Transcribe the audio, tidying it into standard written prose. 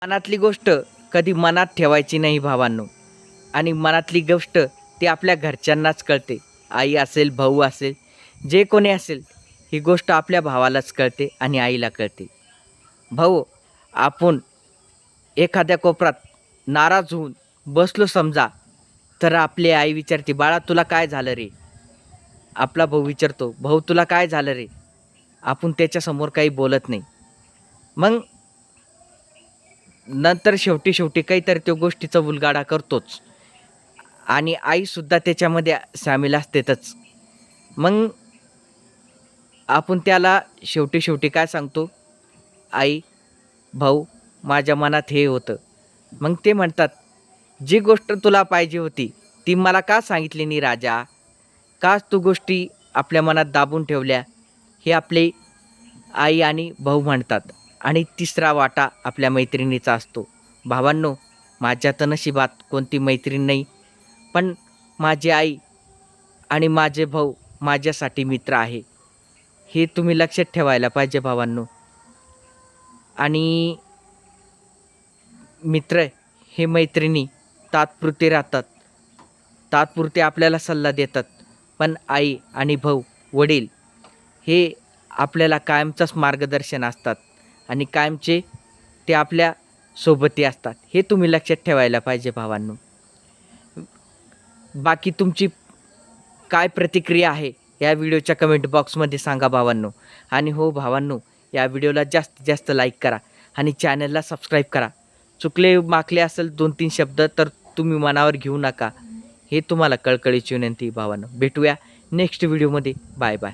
मनातली गोष्ट कधी मनात ठेवायची नाही भावांनो. आणि मनातली गोष्ट ती आपल्या घरच्यांनाच कळते. आई असेल, भाऊ असेल, जे कोणी असेल, ही गोष्ट आपल्या भावालाच कळते आणि आईला कळते. भाऊ, आपण एखाद्या कोपऱ्यात नाराज होऊन बसलो समजा, तर आपली आई विचारते, "बाळा तुला काय झालं रे?" आपला भाऊ विचारतो, "भाऊ तुला काय झालं रे?" आपण त्याच्यासमोर काही बोलत नाही. मग नंतर शेवटी काहीतरी त्या गोष्टीचा उलगाडा करतोच आणि आईसुद्धा त्याच्यामध्ये सामील असतेच. मग आपण त्याला शेवटी काय सांगतो, "आई, भाऊ, माझ्या मनात हे होतं." मग ते म्हणतात, "जी गोष्ट तुला पाहिजे होती, ती मला का सांगितली नाही राजा? का तू गोष्टी आपल्या मनात दाबून ठेवल्या?" हे आपले आई आणि भाऊ म्हणतात. आणि तिसरा वाटा आपल्या मैत्रिणीचा असतो. भावांनो, माझ्या तर नशिबात कोणती मैत्रीण नाही, पण माझी आई आणि माझे भाऊ माझ्यासाठी मित्र आहे. हे तुम्ही लक्षात ठेवायला पाहिजे भावांनो. आणि मित्र हे मैत्रिणी तात्पुरते राहतात. तात्पुरते आपल्याला सल्ला देतात. पण आई आणि भाऊ, वडील हे आपल्याला कायमचंच मार्गदर्शन असतात आणि कायमचे ते आपल्या सोबती असतात. हे तुम्ही लक्षात ठेवायला पाहिजे भावांनो. बाकी तुमची काय प्रतिक्रिया आहे या व्हिडिओच्या कमेंट बॉक्समध्ये सांगा भावांनो. आणि हो भावांनो, या व्हिडिओला जास्तीत जास्त लाईक करा आणि चॅनलला सबस्क्राईब करा. चुकले माकले असेल 2-3 शब्द तर तुम्ही मनावर घेऊ नका. हे तुम्हाला कळकळीची विनंती भावांनो. भेटूया नेक्स्ट व्हिडिओमध्ये. Bye bye.